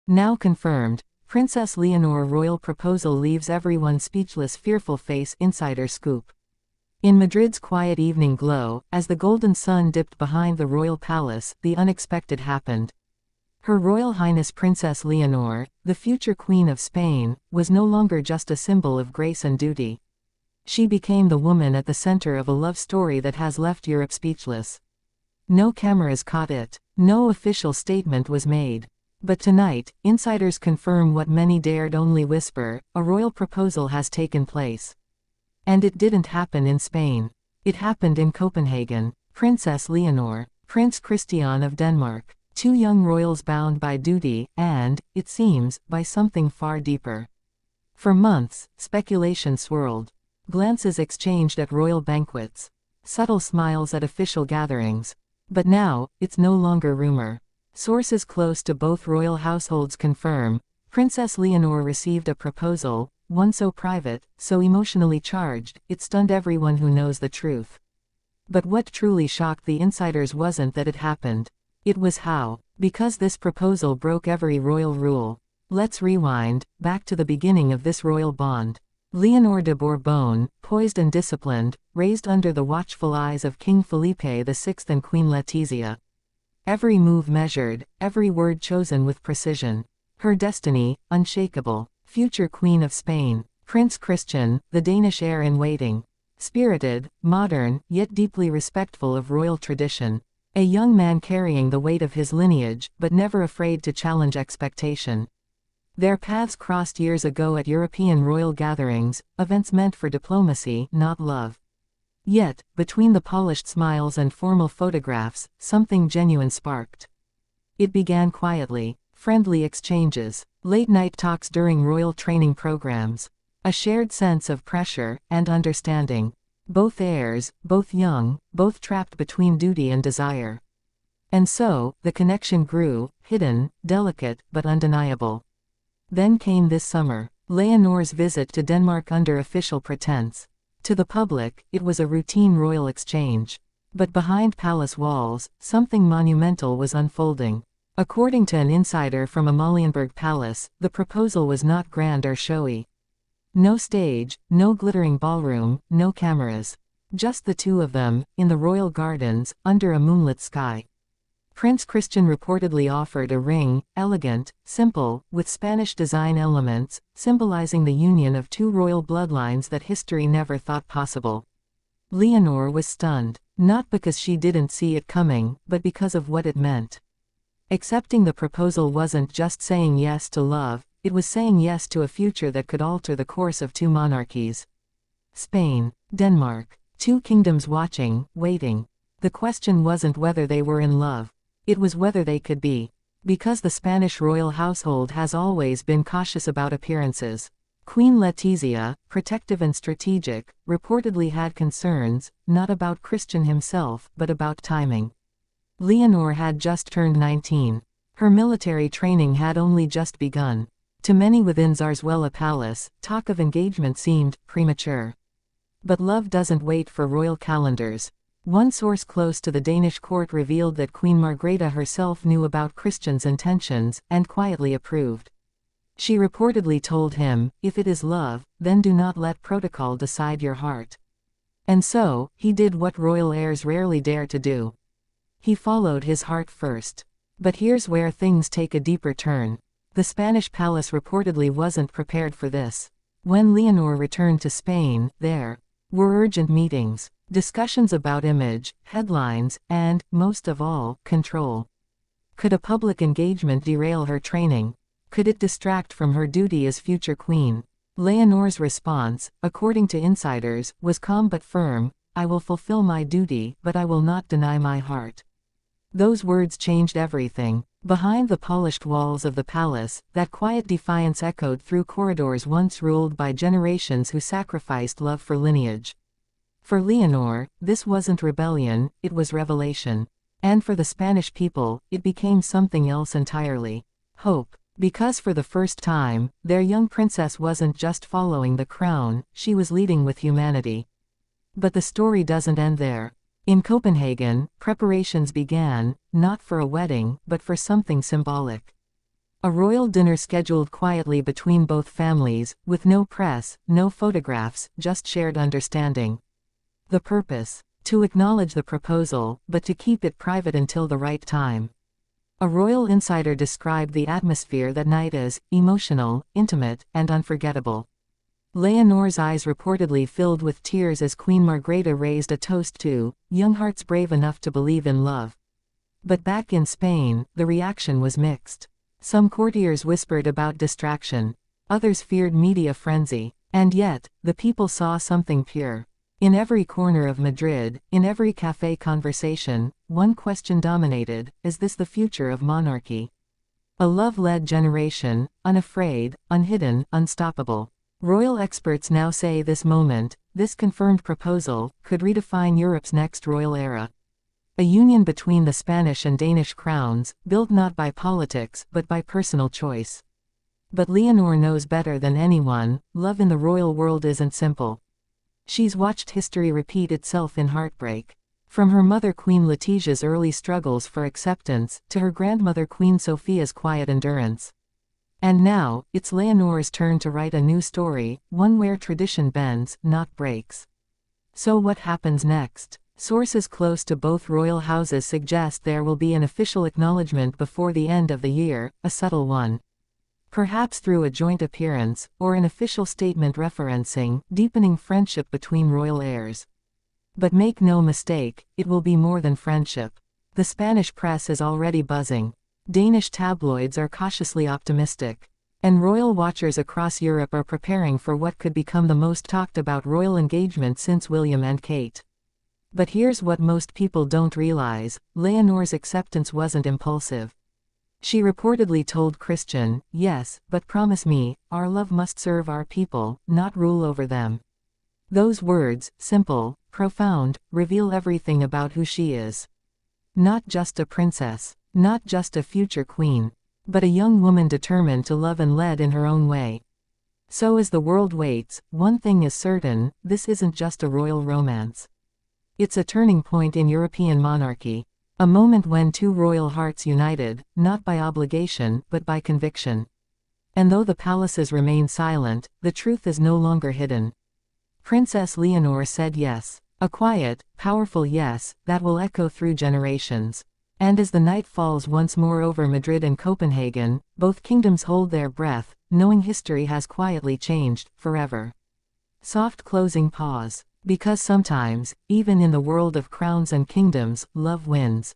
Now confirmed, Princess Leonor royal proposal leaves everyone speechless. Fearful face insider scoop. In Madrid's quiet evening glow, as the golden sun dipped behind the royal palace, the unexpected happened. Her Royal Highness Princess Leonor, the future Queen of Spain, was no longer just a symbol of grace and duty. She became the woman at the center of a love story that has left Europe speechless. No cameras caught it. No official statement was made. But tonight, insiders confirm what many dared only whisper: a royal proposal has taken place. And it didn't happen in Spain. It happened in Copenhagen. Princess Leonor, Prince Christian of Denmark, two young royals bound by duty, and, it seems, by something far deeper. For months, speculation swirled. Glances exchanged at royal banquets. Subtle smiles at official gatherings. But now, it's no longer rumor. Sources close to both royal households confirm, Princess Leonor received a proposal, one so private, so emotionally charged, it stunned everyone who knows the truth. But what truly shocked the insiders wasn't that it happened. It was how. Because this proposal broke every royal rule. Let's rewind, back to the beginning of this royal bond. Leonor de Bourbon, poised and disciplined, raised under the watchful eyes of King Felipe VI and Queen Letizia. Every move measured, every word chosen with precision. Her destiny, unshakable. Future Queen of Spain. Prince Christian, the Danish heir in waiting. Spirited, modern, yet deeply respectful of royal tradition. A young man carrying the weight of his lineage, but never afraid to challenge expectation. Their paths crossed years ago at European royal gatherings, events meant for diplomacy, not love. Yet, between the polished smiles and formal photographs, something genuine sparked. It began quietly. Friendly exchanges, late-night talks during royal training programs. A shared sense of pressure and understanding. Both heirs, both young, both trapped between duty and desire. And so, the connection grew, hidden, delicate, but undeniable. Then came this summer, Leonor's visit to Denmark under official pretense. To the public, it was a routine royal exchange. But behind palace walls, something monumental was unfolding. According to an insider from Amalienburg Palace, the proposal was not grand or showy. No stage, no glittering ballroom, no cameras. Just the two of them, in the royal gardens, under a moonlit sky. Prince Christian reportedly offered a ring, elegant, simple, with Spanish design elements, symbolizing the union of two royal bloodlines that history never thought possible. Leonor was stunned, not because she didn't see it coming, but because of what it meant. Accepting the proposal wasn't just saying yes to love, it was saying yes to a future that could alter the course of two monarchies. Spain, Denmark, two kingdoms watching, waiting. The question wasn't whether they were in love. It was whether they could be. Because the Spanish royal household has always been cautious about appearances. Queen Letizia, protective and strategic, reportedly had concerns, not about Christian himself, but about timing. Leonor had just turned 19. Her military training had only just begun. To many within Zarzuela Palace, talk of engagement seemed premature. But love doesn't wait for royal calendars. One source close to the Danish court revealed that Queen Margrethe herself knew about Christian's intentions, and quietly approved. She reportedly told him, "If it is love, then do not let protocol decide your heart." And so, he did what royal heirs rarely dare to do. He followed his heart first. But here's where things take a deeper turn. The Spanish palace reportedly wasn't prepared for this. When Leonor returned to Spain, there were urgent meetings. Discussions about image, headlines, and, most of all, control. Could a public engagement derail her training? Could it distract from her duty as future queen? Leonor's response, according to insiders, was calm but firm: "I will fulfill my duty, but I will not deny my heart." Those words changed everything. Behind the polished walls of the palace, that quiet defiance echoed through corridors once ruled by generations who sacrificed love for lineage. For Leonor, this wasn't rebellion, it was revelation. And for the Spanish people, it became something else entirely. Hope. Because for the first time, their young princess wasn't just following the crown, she was leading with humanity. But the story doesn't end there. In Copenhagen, preparations began, not for a wedding, but for something symbolic. A royal dinner scheduled quietly between both families, with no press, no photographs, just shared understanding. The purpose? To acknowledge the proposal, but to keep it private until the right time. A royal insider described the atmosphere that night as emotional, intimate, and unforgettable. Leonor's eyes reportedly filled with tears as Queen Margrethe raised a toast to young hearts brave enough to believe in love. But back in Spain, the reaction was mixed. Some courtiers whispered about distraction. Others feared media frenzy. And yet, the people saw something pure. In every corner of Madrid, in every café conversation, one question dominated: is this the future of monarchy? A love-led generation, unafraid, unhidden, unstoppable. Royal experts now say this moment, this confirmed proposal, could redefine Europe's next royal era. A union between the Spanish and Danish crowns, built not by politics but by personal choice. But Leonor knows better than anyone, love in the royal world isn't simple. She's watched history repeat itself in heartbreak. From her mother Queen Letitia's early struggles for acceptance, to her grandmother Queen Sophia's quiet endurance. And now, it's Leonor's turn to write a new story, one where tradition bends, not breaks. So what happens next? Sources close to both royal houses suggest there will be an official acknowledgement before the end of the year, a subtle one. Perhaps through a joint appearance, or an official statement referencing deepening friendship between royal heirs. But make no mistake, it will be more than friendship. The Spanish press is already buzzing. Danish tabloids are cautiously optimistic. And royal watchers across Europe are preparing for what could become the most talked about royal engagement since William and Kate. But here's what most people don't realize: Leonor's acceptance wasn't impulsive. She reportedly told Christian, "Yes, but promise me, our love must serve our people, not rule over them." Those words, simple, profound, reveal everything about who she is. Not just a princess. Not just a future queen. But a young woman determined to love and lead in her own way. So as the world waits, one thing is certain: this isn't just a royal romance. It's a turning point in European monarchy. A moment when two royal hearts united, not by obligation, but by conviction. And though the palaces remain silent, the truth is no longer hidden. Princess Leonor said yes. A quiet, powerful yes, that will echo through generations. And as the night falls once more over Madrid and Copenhagen, both kingdoms hold their breath, knowing history has quietly changed, forever. Soft closing pause. Because sometimes, even in the world of crowns and kingdoms, love wins.